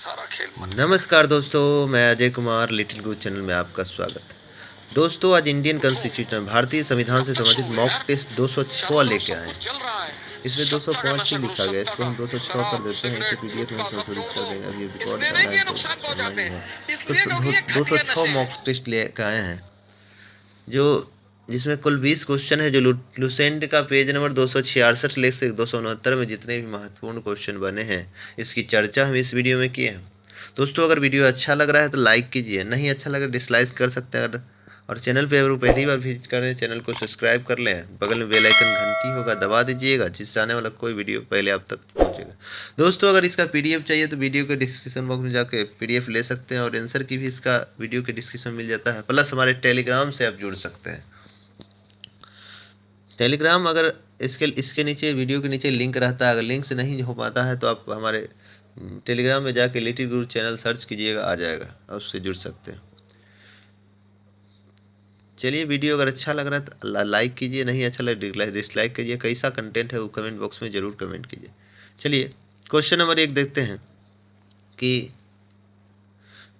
सारा खेल मन। नमस्कार दोस्तों, मैं अजय कुमार लिटिल गुरु चैनल में आपका स्वागत है। दोस्तों, आज इंडियन कॉन्स्टिट्यूशन भारतीय संविधान से संबंधित मॉक टेस्ट 206 लेके आए हैं। चल रहा है। इसमें इस 205 ही लिखा गया है, इसको हम 70 206 कर शराब देते हैं। इसे सिगरेट पीडीएफ में गुटखा का इंक्लूड कर प्रोमो देंगे। अभी रिकॉर्ड कितने कर रहा नहीं है ये तो नुकसान चलना पहुंचाते ही है। हैं, तो इसलिए क्योंकि ये घटिया 206 नशे मॉक हैं। टेस्ट लेके आए हैं, जो जिसमें कुल 20 क्वेश्चन है। जो लुसेंट का पेज नंबर 266 लेख से 269 में जितने भी महत्वपूर्ण क्वेश्चन बने हैं, इसकी चर्चा हम इस वीडियो में किए हैं। दोस्तों, अगर वीडियो अच्छा लग रहा है तो लाइक कीजिए, नहीं अच्छा लगे डिसलाइक कर सकते हैं। और चैनल पे अगर पहली बार विजिट कर रहे हैं, चैनल को सब्सक्राइब कर लें। बगल में बेल आइकन घंटी होगा, दबा दीजिएगा, जिससे आने वाला कोई वीडियो पहले आप तक पहुंचेगा। दोस्तों, अगर इसका पीडीएफ चाहिए तो वीडियो के डिस्क्रिप्शन बॉक्स में जाके पीडीएफ ले सकते हैं, और आंसर की भी इसका वीडियो के डिस्क्रिप्शन मिल जाता है। प्लस हमारे टेलीग्राम से आप जुड़ सकते हैं। टेलीग्राम, अगर इसके नीचे वीडियो के नीचे लिंक रहता है। अगर लिंक से नहीं हो पाता है तो आप हमारे टेलीग्राम में जाके लिटिल गुरु चैनल सर्च कीजिएगा, आ जाएगा और उससे जुड़ सकते हैं। चलिए, वीडियो अगर अच्छा लग रहा है तो लाइक कीजिए, नहीं अच्छा लगे डिसलाइक कीजिए। कैसा कंटेंट है वो कमेंट बॉक्स में ज़रूर कमेंट कीजिए। चलिए, क्वेश्चन नंबर 1 देखते हैं कि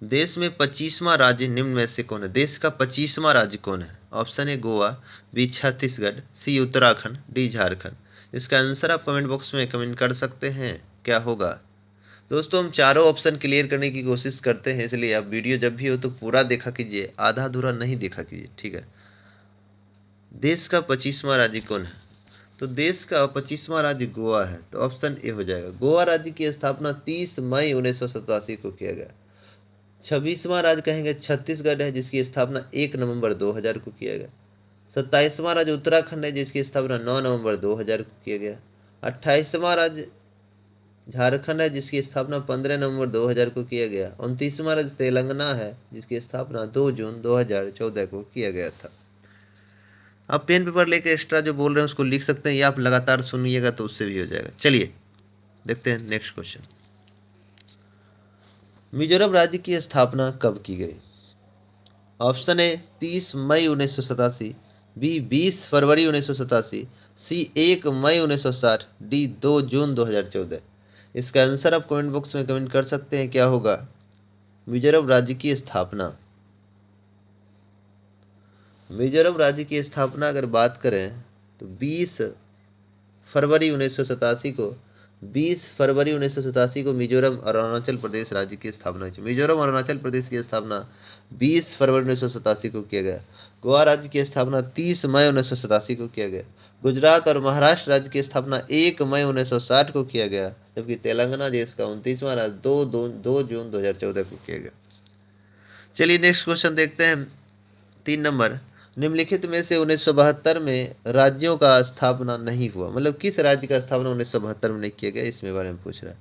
देश में 25वां राज्य निम्न में से कौन है। देश का 25वां राज्य कौन है? Option A Goa, B Chhattisgarh, C Uttarakhand, D Jharkhand. इसका आंसर आप कमेंट बॉक्स में कमेंट कर सकते हैं। क्या होगा? दोस्तों, हम चारों ऑप्शन क्लियर करने की कोशिश करते हैं, इसलिए आप वीडियो जब भी हो तो पूरा देखा कीजिए, आधा अधूरा नहीं देखा कीजिए, ठीक है। देश का 25वां राज्य कौन है? तो देश का 25वां राज्य गोवा है, तो ऑप्शन ए हो जाएगा। गोवा राज्य की स्थापना 30 मई 1987 को किया गया। 26वां राज्य कहेंगे छत्तीसगढ़ है, जिसकी स्थापना 1 नवंबर 2000 को किया गया। 27वां राज्य उत्तराखंड है, जिसकी स्थापना 9 नवंबर 2000 को किया गया। 28वां राज्य झारखंड है, जिसकी स्थापना 15 नवंबर 2000 को किया गया। 29वां राज्य तेलंगाना है, जिसकी स्थापना 2 जून 2014 को किया गया था। आप पेन पेपर लेके एक्स्ट्रा जो बोल रहे हैं उसको लिख सकते हैं, या आप लगातार सुनिएगा तो उससे भी हो जाएगा। चलिए देखते हैं नेक्स्ट क्वेश्चन। मिजोरम राज्य की स्थापना कब की गई? ऑप्शन ए 30 मई 1987, बी 20 फरवरी 1987, सी 1 मई 1960, डी 2 जून 2014। इसका आंसर आप कमेंट बॉक्स में कमेंट कर सकते हैं। क्या होगा? मिजोरम राज्य की स्थापना। मिजोरम राज्य की स्थापना अगर बात करें तो 20 फरवरी 1987 को 20 फरवरी 1987 को मिजोरम और अरुणाचल प्रदेश राज्य की स्थापना हुई। मिजोरम और अरुणाचल प्रदेश की स्थापना 20 फरवरी 1987 को किया गया। गोवा राज्य की स्थापना 30 मई 1987 को किया गया। गुजरात और महाराष्ट्र राज्य की स्थापना 1 मई 1960 को किया गया, जबकि तेलंगाना देश का 29वां राज्य 2 जून 2014 को किया गया। चलिए नेक्स्ट क्वेश्चन देखते हैं। 3 नंबर, निम्नलिखित में से 1972 में राज्यों का स्थापना नहीं हुआ। मतलब किस राज्य का स्थापना 1972 में नहीं किया गया, इसमें बारे में पूछ रहा है।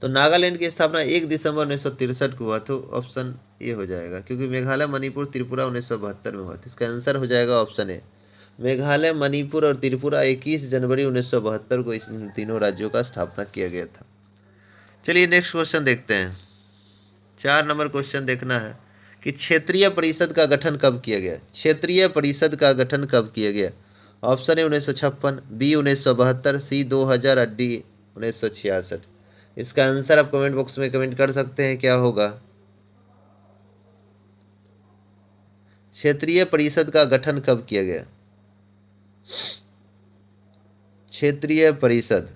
तो नागालैंड की स्थापना 1 दिसंबर 1963 को हुआ, तो ऑप्शन ए हो जाएगा, क्योंकि मेघालय मणिपुर त्रिपुरा 1972 में हुआ। तो इसका आंसर हो जाएगा ऑप्शन ए। मेघालय मणिपुर और त्रिपुरा 21 जनवरी 1972 को इन तीनों राज्यों का स्थापना किया गया था। चलिए नेक्स्ट क्वेश्चन देखते हैं। 4 नंबर क्वेश्चन देखना है कि क्षेत्रीय परिषद का गठन कब किया गया। क्षेत्रीय परिषद का गठन कब किया गया? ऑप्शन ए 1956, बी 1972, सी 2000 और डी 1966। इसका आंसर आप कमेंट बॉक्स में कमेंट कर सकते हैं। क्या होगा? क्षेत्रीय परिषद का गठन कब किया गया? क्षेत्रीय परिषद,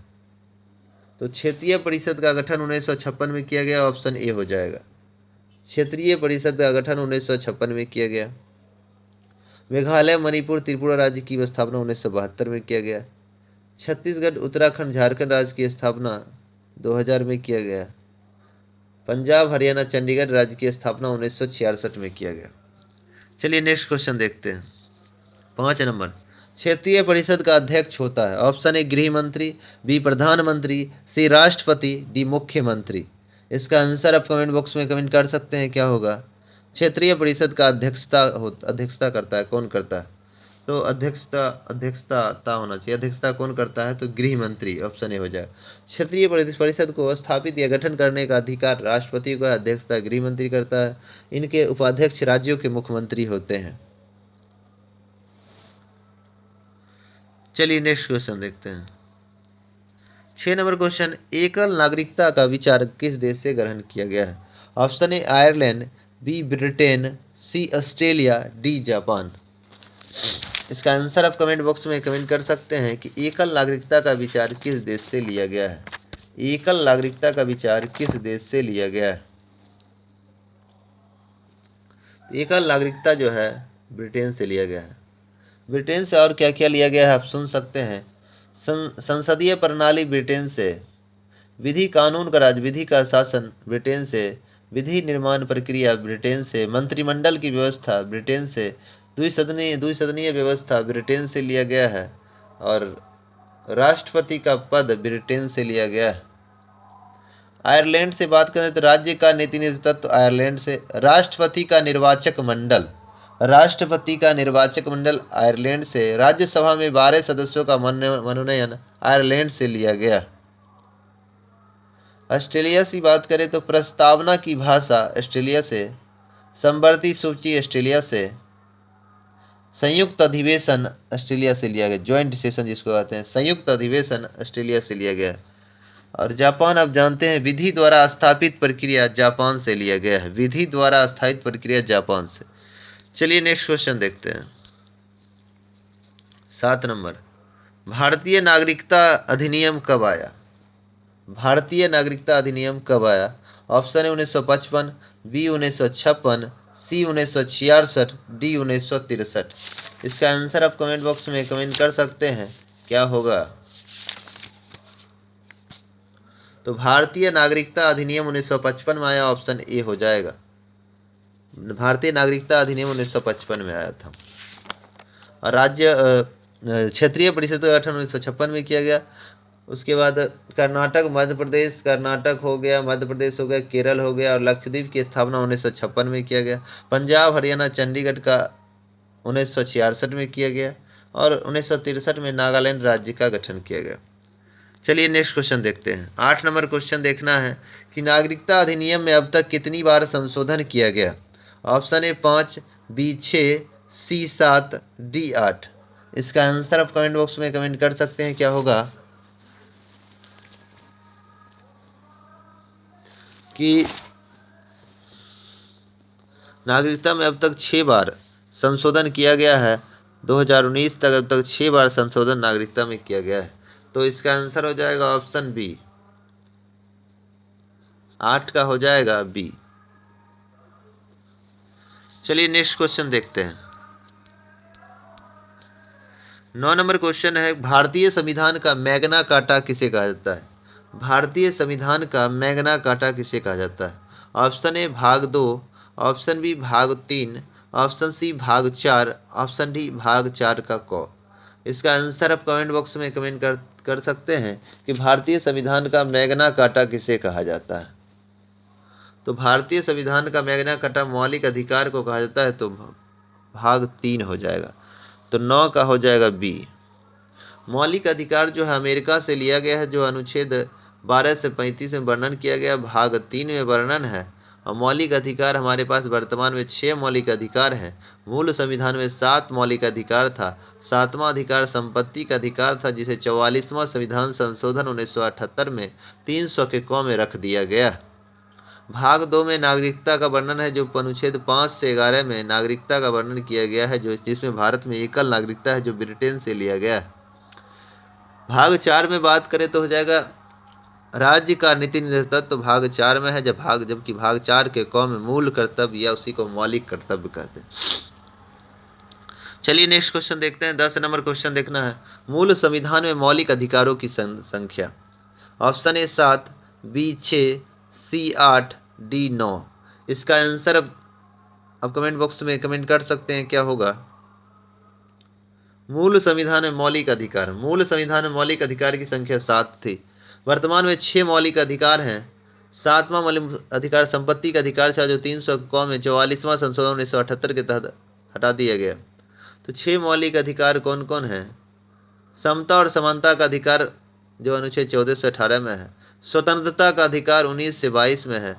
तो क्षेत्रीय परिषद का गठन 1956 में किया गया, ऑप्शन ए हो जाएगा। क्षेत्रीय परिषद का गठन 1956 में किया गया। मेघालय मणिपुर त्रिपुरा राज्य की स्थापना 1972 में किया गया। छत्तीसगढ़ उत्तराखंड झारखंड राज्य की स्थापना 2000 में किया गया। पंजाब हरियाणा चंडीगढ़ राज्य की स्थापना 1966 में किया गया। चलिए नेक्स्ट क्वेश्चन देखते हैं। 5 नंबर, क्षेत्रीय परिषद का अध्यक्ष होता है। ऑप्शन ए गृह मंत्री, बी प्रधानमंत्री, सी राष्ट्रपति, डी मुख्यमंत्री। इसका आंसर आप कमेंट बॉक्स में कमेंट कर सकते हैं। क्या होगा? क्षेत्रीय परिषद का अध्यक्षता करता है, कौन करता है? तो अध्यक्षता होना चाहिए। अध्यक्षता कौन करता है? तो गृह मंत्री, ऑप्शन ए हो जाए। क्षेत्रीय परिषद को स्थापित या गठन करने का अधिकार राष्ट्रपति को है, अध्यक्षता गृह मंत्री करता है। इनके उपाध्यक्ष राज्यों के मुख्यमंत्री होते हैं। चलिए नेक्स्ट क्वेश्चन देखते हैं। 6 नंबर क्वेश्चन, एकल नागरिकता का विचार किस देश से ग्रहण किया गया है? Option A Ireland, B Britain, C Australia, D Japan. इसका आंसर आप कमेंट बॉक्स में कमेंट कर सकते हैं कि एकल नागरिकता का विचार किस देश से लिया गया है। एकल नागरिकता का विचार किस देश से लिया गया है? एकल नागरिकता जो है ब्रिटेन से लिया गया है। ब्रिटेन से और क्या क्या लिया गया है आप सुन सकते हैं। संसदीय प्रणाली ब्रिटेन से, विधि कानून का राज, विधि का शासन ब्रिटेन से, विधि निर्माण प्रक्रिया ब्रिटेन से, मंत्रिमंडल की व्यवस्था ब्रिटेन से, द्विसदनीय व्यवस्था ब्रिटेन से लिया गया है, और राष्ट्रपति का पद ब्रिटेन से लिया गया है। आयरलैंड से बात करें तो राज्य का नीति नेतृत्व आयरलैंड से, राष्ट्रपति का निर्वाचक मंडल आयरलैंड से, राज्यसभा में 12 सदस्यों का मनोनयन आयरलैंड से लिया गया। ऑस्ट्रेलिया की बात करें तो प्रस्तावना की भाषा ऑस्ट्रेलिया से, समवर्ती सूची ऑस्ट्रेलिया से, संयुक्त अधिवेशन ऑस्ट्रेलिया से लिया गया, ज्वाइंट सेशन जिसको कहते हैं, संयुक्त अधिवेशन ऑस्ट्रेलिया से लिया गया। और जापान आप जानते हैं विधि द्वारा स्थापित प्रक्रिया जापान से लिया गया है, विधि द्वारा स्थापित प्रक्रिया जापान से। चलिए नेक्स्ट क्वेश्चन देखते हैं। 7 नंबर, भारतीय नागरिकता अधिनियम कब आया? भारतीय नागरिकता अधिनियम कब आया? ऑप्शन है 1955, बी 1956, सी 1966, डी 1963। इसका आंसर आप कमेंट बॉक्स में कमेंट कर सकते हैं, क्या होगा? तो भारतीय नागरिकता अधिनियम 1955 में आया, ऑप्शन ए हो जाएगा। भारतीय नागरिकता अधिनियम 1955 में आया था। और राज्य क्षेत्रीय परिषद का गठन 1956 में किया गया। उसके बाद कर्नाटक मध्य प्रदेश, कर्नाटक हो गया, मध्य प्रदेश हो गया, केरल हो गया, और लक्षद्वीप की स्थापना 1956 में किया गया। पंजाब हरियाणा चंडीगढ़ का 1966 में किया गया, और 1963 में नागालैंड राज्य का गठन किया गया। चलिए नेक्स्ट क्वेश्चन देखते हैं। 8 नंबर क्वेश्चन देखना है कि नागरिकता अधिनियम में अब तक कितनी बार संशोधन किया गया? Option A 5, B 6, C 7, D 8। इसका आंसर आप कमेंट बॉक्स में कमेंट कर सकते हैं, क्या होगा? कि नागरिकता में अब तक 6 बार संशोधन किया गया है। 2019 तक अब तक 6 बार संशोधन नागरिकता में किया गया है। तो इसका आंसर हो जाएगा ऑप्शन बी, 8 का हो जाएगा बी। चलिए नेक्स्ट क्वेश्चन देखते हैं। 9 नंबर क्वेश्चन है, भारतीय संविधान का मैग्ना कार्टा किसे कहा जाता है? भारतीय संविधान का मैग्ना कार्टा किसे कहा जाता है? ऑप्शन ए भाग 2, ऑप्शन बी भाग 3, ऑप्शन सी भाग 4, ऑप्शन डी भाग 4 का क। इसका आंसर आप कमेंट बॉक्स में कमेंट कर सकते हैं कि भारतीय संविधान का मैग्ना कार्टा किसे कहा जाता है। तो भारतीय संविधान का मैग्ना कार्टा मौलिक अधिकार को कहा जाता है, तो भाग 3 हो जाएगा। तो 9 का हो जाएगा बी। मौलिक अधिकार जो है अमेरिका से लिया गया है, जो अनुच्छेद 12 से 35 में वर्णन किया गया, भाग 3 में वर्णन है। और मौलिक अधिकार हमारे पास वर्तमान में 6 मौलिक अधिकार हैं। मूल संविधान में 7 मौलिक अधिकार था। 7वां अधिकार संपत्ति का अधिकार था, जिसे 44वां संविधान संशोधन 1978 में 300 के क में रख दिया गया। भाग 2 में नागरिकता का वर्णन है, जो अनुच्छेद 5 से 11 में नागरिकता का वर्णन किया गया है, जो जिसमें भारत में एकल नागरिकता है, जो ब्रिटेन से लिया गया है। भाग 4 में बात करें तो हो जाएगा राज्य का नीति नेतृत्व, तो भाग 4 में है, जबकि भाग 4 के क में मूल कर्तव्य या उसी को मौलिक कर्तव्य कहते हैं। चलिए नेक्स्ट क्वेश्चन देखते हैं। 10 नंबर क्वेश्चन देखना है, मूल संविधान में मौलिक अधिकारों की संख्या। Option A 7, B 6, C 8, D 9। इसका आंसर अब कमेंट बॉक्स में कमेंट कर सकते हैं, क्या होगा? मूल संविधान में मौलिक अधिकार, मूल संविधान में मौलिक अधिकार की संख्या 7 थी। वर्तमान में 6 मौलिक अधिकार हैं। 7वां मौलिक अधिकार संपत्ति का अधिकार था, जो 300 क में 44वां संशोधन 1978 के तहत हटा दिया गया। तो 6 मौलिक अधिकार कौन कौन हैं? समता और समानता का अधिकार, जो अनुच्छेद 14 से 18 में है। स्वतंत्रता का अधिकार 19 से 22 में है।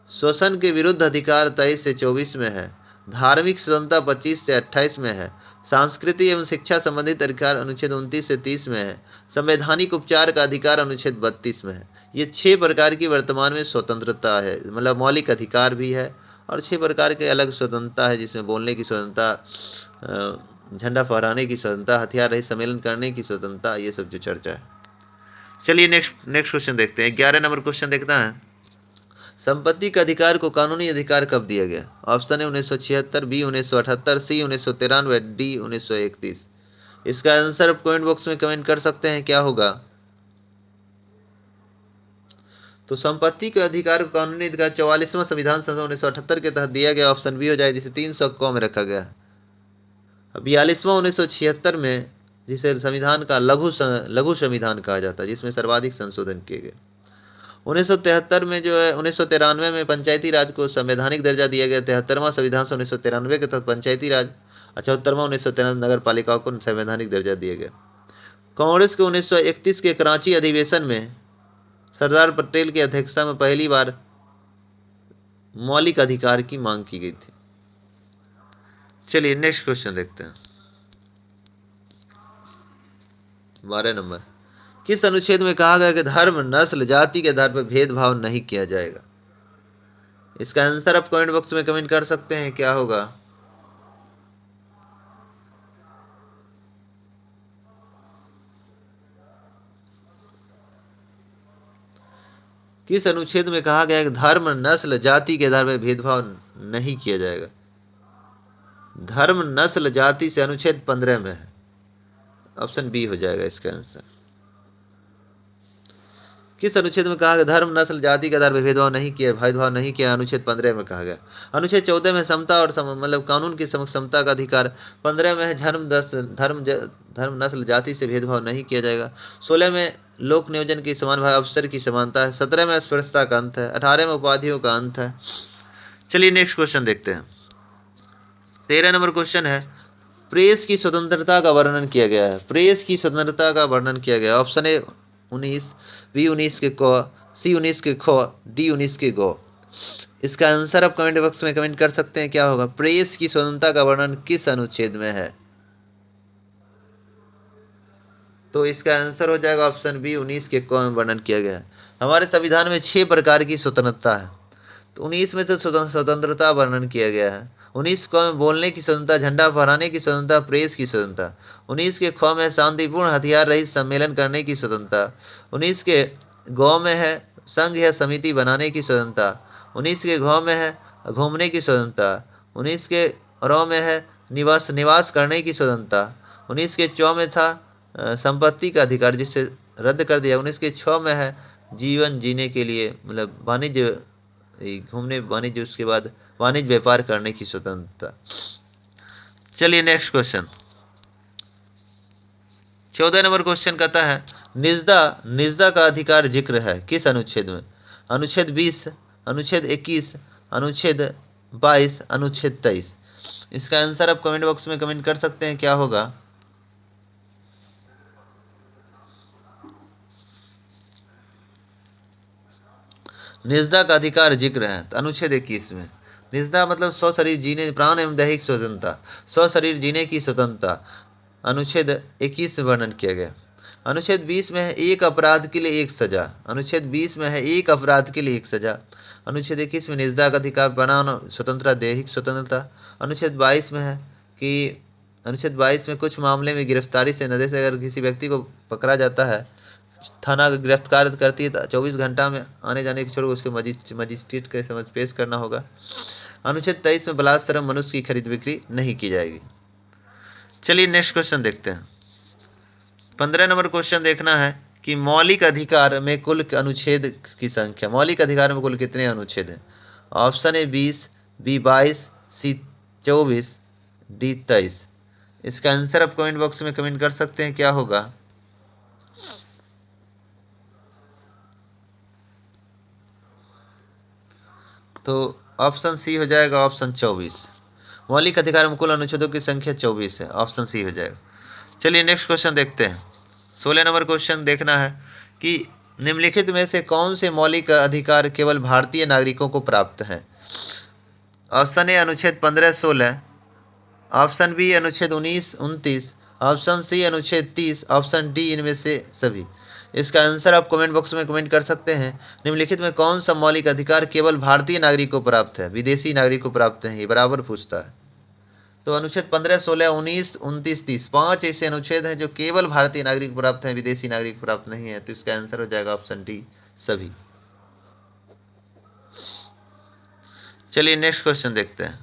शोषण के विरुद्ध अधिकार 23 से 24 में है। धार्मिक स्वतंत्रता 25 से 28 में है। सांस्कृतिक एवं शिक्षा संबंधित अधिकार अनुच्छेद 29 से 30 में है। संवैधानिक उपचार का अधिकार अनुच्छेद 32 में है। ये 6 प्रकार की वर्तमान में स्वतंत्रता है, मतलब मौलिक अधिकार भी है और 6 प्रकार के अलग स्वतंत्रता है, जिसमें बोलने की स्वतंत्रता, झंडा फहराने की स्वतंत्रता, हथियार रहित सम्मेलन करने की स्वतंत्रता, ये सब जो चर्चा है। चलिए नेक्स्ट क्वेश्चन देखते हैं। 11 नंबर क्वेश्चन देखना है, संपत्ति के अधिकार को कानूनी अधिकार कब दिया गया? ऑप्शन है 1976, बी 1978, सी 1993, डी 1931। इसका आंसर आप कमेंट बॉक्स में कमेंट कर सकते हैं, क्या होगा? तो संपत्ति के अधिकार को कानूनी अधिकार 44वां संविधान संशोधन 1978 के तहत दिया गया। ऑप्शन बी हो जाए, जिसे 300 क में रखा गया। 42वां 1976 में, जिसे संविधान का लघु संविधान कहा जाता है, जिसमें सर्वाधिक संशोधन किए गए। 1973 में जो है 1993 में पंचायती राज को संवैधानिक दर्जा दिया गया। 73वां संविधान से 1993 के तहत पंचायती राज। 74वां 1993 नगर पालिकाओं को संवैधानिक दर्जा दिया गया। कांग्रेस के 1931 के कराची अधिवेशन में सरदार पटेल की अध्यक्षता में पहली बार मौलिक अधिकार की मांग की गई थी। चलिए नेक्स्ट क्वेश्चन देखते हैं। 12 नंबर, किस अनुच्छेद में कहा गया कि धर्म, नस्ल, जाति के आधार पर भेदभाव नहीं किया जाएगा? इसका आंसर आप कमेंट बॉक्स में कमेंट कर सकते हैं, क्या होगा? किस अनुच्छेद में कहा गया है कि धर्म, नस्ल, जाति के आधार पर भेदभाव नहीं किया जाएगा? धर्म, नस्ल, जाति से अनुच्छेद 15 में है। ऑप्शन बी हो जाएगा इसका आंसर। किस अनुच्छेद में कहा गया धर्म, नस्ल, जाति के आधार पर भेदभाव नहीं किया? अनुच्छेद 15 में कहा गया। अनुच्छेद 14 में समता और मतलब कानून की समता का अधिकार। 15 में है धर्म, नस्ल, जाति से भेदभाव नहीं किया जाएगा। 16 में लोक नियोजन की समान भाग अवसर की समानता है। 17 में अस्पृश्यता का अंत है। 18 में उपाधियों का अंत है। चलिए नेक्स्ट क्वेश्चन देखते हैं। 13 नंबर क्वेश्चन है, प्रेस की स्वतंत्रता का वर्णन किया गया है। प्रेस की स्वतंत्रता का वर्णन किया गया। ऑप्शन ए 19, बी 19 के क, सी 19 के ख, डी 19 के गो। इसका आंसर आप कमेंट बॉक्स में कमेंट कर सकते हैं, क्या होगा? प्रेस की स्वतंत्रता का वर्णन किस अनुच्छेद में है? तो इसका आंसर हो जाएगा ऑप्शन बी 19 के क में वर्णन किया गया है। हमारे संविधान में 6 प्रकार की स्वतंत्रता है, तो 19 में से स्वतंत्रता वर्णन किया गया है। 19 क में बोलने की स्वतंत्रता, झंडा फहराने की स्वतंत्रता, प्रेस की स्वतंत्रता। 19 के ख में शांतिपूर्ण हथियार रहित सम्मेलन करने की स्वतंत्रता। 19 के ग में है संघ या समिति बनाने की स्वतंत्रता। 19 के घ में है घूमने की स्वतंत्रता। 19 के र में है निवास करने की स्वतंत्रता। 19 के च में था संपत्ति का अधिकार, जिसे रद्द कर दिया। 19 के 6 में है जीवन जीने के लिए, मतलब घूमने वाणिज्य, उसके बाद वाणिज्य व्यापार करने की स्वतंत्रता। चलिए नेक्स्ट क्वेश्चन। 14 नंबर क्वेश्चन कहता है, निजता का अधिकार जिक्र है किस अनुच्छेद में? अनुच्छेद 20, अनुच्छेद 21, अनुच्छेद 22, अनुच्छेद 23। इसका आंसर आप कमेंट बॉक्स में कमेंट कर सकते हैं, क्या होगा? निजता का अधिकार जिक्र है तो अनुच्छेद 21 में। निजता मतलब स्व शरीर जीने, प्राण एवं दैहिक स्वतंत्रता, स्व शरीर जीने की स्वतंत्रता, अनुच्छेद 21 में वर्णन किया गया। अनुच्छेद 20 में है एक अपराध के लिए एक सजा। अनुच्छेद 20 में है एक अपराध के लिए एक सजा। अनुच्छेद 21 में निजता का अधिकार, प्राण स्वतंत्रता, दैहिक स्वतंत्रता। अनुच्छेद 22 में है कि अनुच्छेद 22 में कुछ मामले में गिरफ्तारी से नजर से अगर किसी व्यक्ति को पकड़ा जाता है, थाना गिरफ्तार करती है तो 24 घंटा में आने जाने की छोड़ उसके मजिस्ट्रेट के समझ पेश करना होगा। अनुच्छेद 23 में बलात्कार मनुष्य की खरीद बिक्री नहीं की जाएगी। चलिए नेक्स्ट क्वेश्चन देखते हैं। 15 नंबर क्वेश्चन देखना है कि मौलिक अधिकार में कुल अनुच्छेद की संख्या। मौलिक अधिकार में कुल कितने अनुच्छेद हैं? Option A 20, B 22, C 24, D 23। इसका आंसर आप कमेंट बॉक्स में कमेंट कर सकते हैं, क्या होगा? तो ऑप्शन सी हो जाएगा, ऑप्शन 24। मौलिक अधिकार में कुल अनुच्छेदों की संख्या 24 है, ऑप्शन सी हो जाएगा। चलिए नेक्स्ट क्वेश्चन देखते हैं। 16 नंबर क्वेश्चन देखना है कि निम्नलिखित में से कौन से मौलिक अधिकार केवल भारतीय नागरिकों को प्राप्त है? ऑप्शन ए अनुच्छेद 15-16, ऑप्शन बी अनुच्छेद 19-29, ऑप्शन सी अनुच्छेद 30, ऑप्शन डी इनमें से सभी। इसका आंसर आप कमेंट बॉक्स में कमेंट कर सकते हैं। निम्नलिखित में कौन सा मौलिक अधिकार केवल भारतीय नागरिक को प्राप्त है, विदेशी नागरिक को प्राप्त है, ये बराबर पूछता है। तो अनुच्छेद 15, 16, 19, 29, 30, 5 ऐसे अनुच्छेद हैं जो केवल भारतीय नागरिक प्राप्त हैं, विदेशी नागरिक प्राप्त नहीं है। तो इसका आंसर हो जाएगा ऑप्शन डी सभी। चलिए नेक्स्ट क्वेश्चन देखते हैं।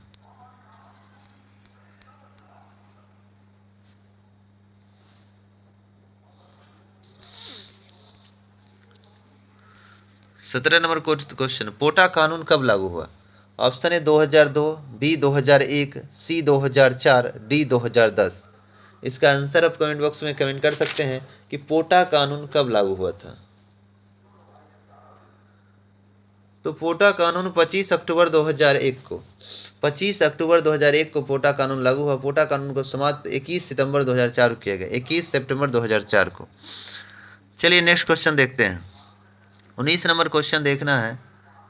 सत्रह नंबर क्वेश्चन, पोटा कानून कब लागू हुआ? Option A 2002, B 2001, C 2004, D 2010। इसका आंसर आप कमेंट बॉक्स में कमेंट कर सकते हैं कि पोटा कानून कब लागू हुआ था। तो पोटा कानून 25 अक्टूबर 2001 को 25 अक्टूबर 2001 को पोटा कानून लागू हुआ। पोटा कानून को समाप्त 21 सितंबर 2004 को किया गया, 21 सितंबर 2004 को। चलिए नेक्स्ट क्वेश्चन देखते हैं। 19 नंबर क्वेश्चन देखना है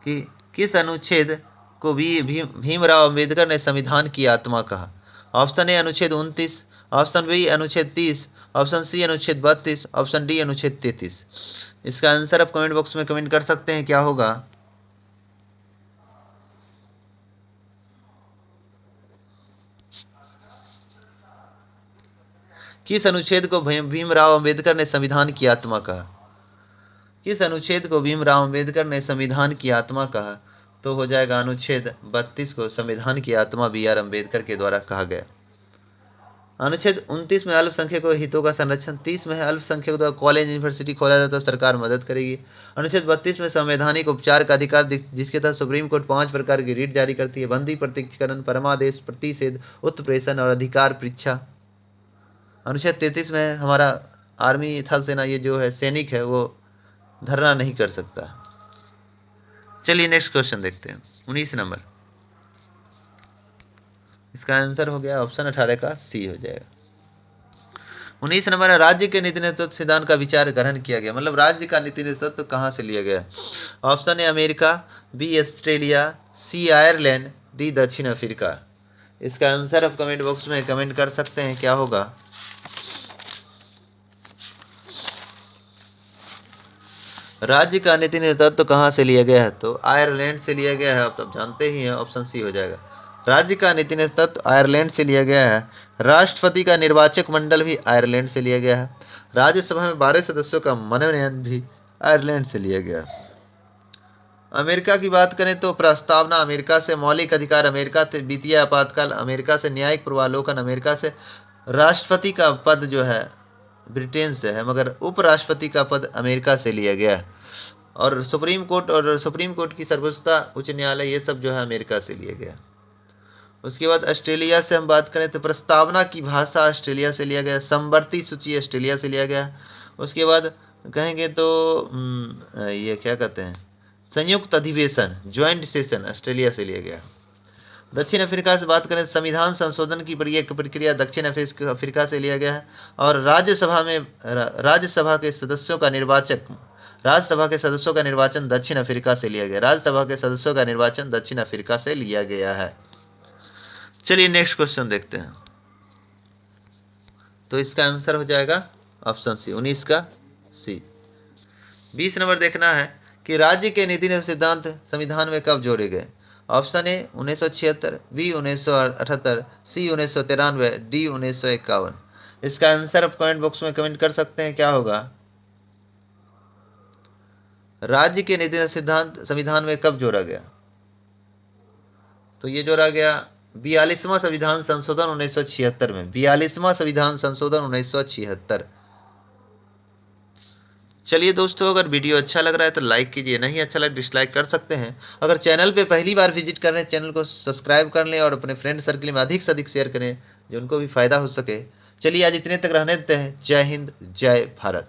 कि किस अनुच्छेद को भीमराव अंबेडकर ने संविधान की आत्मा कहा? ऑप्शन ए अनुच्छेद 29, ऑप्शन बी अनुच्छेद 30, ऑप्शन सी अनुच्छेद 32, ऑप्शन डी अनुच्छेद 33। इसका आंसर आप कमेंट बॉक्स में कमेंट कर सकते हैं, क्या होगा? किस अनुच्छेद को भीमराव अंबेडकर ने संविधान की आत्मा कहा? किस अनुच्छेद को भीमराव अंबेडकर ने संविधान की आत्मा कहा? तो हो जाएगा अनुच्छेद 32 को संविधान की आत्मा बी आर अम्बेडकर के द्वारा कहा गया। अनुच्छेद 29 में अल्पसंख्यकों के हितों का संरक्षण, 30 में है अल्पसंख्यकों द्वारा कॉलेज यूनिवर्सिटी खोला जाता है, सरकार मदद करेगी। अनुच्छेद 32 में संवैधानिक उपचार का अधिकार, जिसके तहत सुप्रीम कोर्ट 5 प्रकार की रीट जारी करती है, बंदी, प्रत्यक्षीकरण, परमादेश, प्रतिषेध, उत्प्रेषण और अधिकार परीक्षा। अनुच्छेद 33 में हमारा आर्मी, थल सेना, ये जो है सैनिक है, वो धरना नहीं कर सकता। चलिए नेक्स्ट क्वेश्चन देखते हैं। 19 नंबर, इसका आंसर हो गया ऑप्शन 18 का सी हो जाएगा। 19 नंबर है, राज्य के नीति नेतृत्व सिद्धांत का विचार ग्रहण किया गया, मतलब राज्य का नीति नेतृत्व कहाँ से लिया गया? Option A America, B Australia, C Ireland, D दक्षिण अफ्रीका। इसका आंसर आप कमेंट बॉक्स में कमेंट कर सकते हैं, क्या होगा? राज्य का नीति नेतृत्व कहाँ से लिया गया है? तो आयरलैंड से लिया गया है, आप सब जानते ही हैं, ऑप्शन सी हो जाएगा। राज्य का नीति नेतृत्व आयरलैंड से लिया गया है। राष्ट्रपति का निर्वाचक मंडल भी आयरलैंड से लिया गया है। राज्यसभा में 12 सदस्यों का मनोनयन भी आयरलैंड से लिया गया। अमेरिका की बात करें तो प्रस्तावना अमेरिका से, मौलिक अधिकार अमेरिका से, वित्तीय आपातकाल अमेरिका से, न्यायिक पूर्वालोकन अमेरिका से। राष्ट्रपति का पद जो है ब्रिटेन से है, मगर उपराष्ट्रपति का पद अमेरिका से लिया गया है। और सुप्रीम कोर्ट की सर्वोच्चता उच्च न्यायालय, ये सब जो है अमेरिका से लिया गया। उसके बाद ऑस्ट्रेलिया से हम बात करें तो प्रस्तावना की भाषा ऑस्ट्रेलिया से लिया गया, समवर्ती सूची ऑस्ट्रेलिया से लिया गया। उसके बाद कहेंगे तो ये क्या कहते हैं, संयुक्त अधिवेशन, ज्वाइंट सेशन ऑस्ट्रेलिया से लिया गया। दक्षिण अफ्रीका से बात करें, संविधान संशोधन की प्रक्रिया दक्षिण अफ्रीका से लिया गया है। और राज्यसभा के सदस्यों का निर्वाचन दक्षिण अफ्रीका से लिया गया। राज्यसभा के सदस्यों का निर्वाचन दक्षिण अफ्रीका से लिया गया है। चलिए नेक्स्ट क्वेश्चन देखते हैं। तो इसका आंसर हो जाएगा ऑप्शन सी, 19 का सी। 20 नंबर देखना है कि राज्य के नीति सिद्धांत संविधान में कब जोड़े गए? Option A 1976, B 1978, C 1993, D 1951। इसका आंसर आप कमेंट बॉक्स में कमेंट कर सकते हैं, क्या होगा? राज्य के नीति सिद्धांत संविधान में कब जोड़ा गया? तो ये जोड़ा गया 42वां संविधान संशोधन 1976 में, 42वां संविधान संशोधन 1976। चलिए दोस्तों, अगर वीडियो अच्छा लग रहा है तो लाइक कीजिए, नहीं अच्छा लगे डिसलाइक कर सकते हैं। अगर चैनल पे पहली बार विजिट कर रहे हैं, चैनल को सब्सक्राइब कर लें और अपने फ्रेंड सर्कल में अधिक से अधिक शेयर करें, जो उनको भी फायदा हो सके। चलिए आज इतने तक रहने देते हैं। जय हिंद, जय भारत।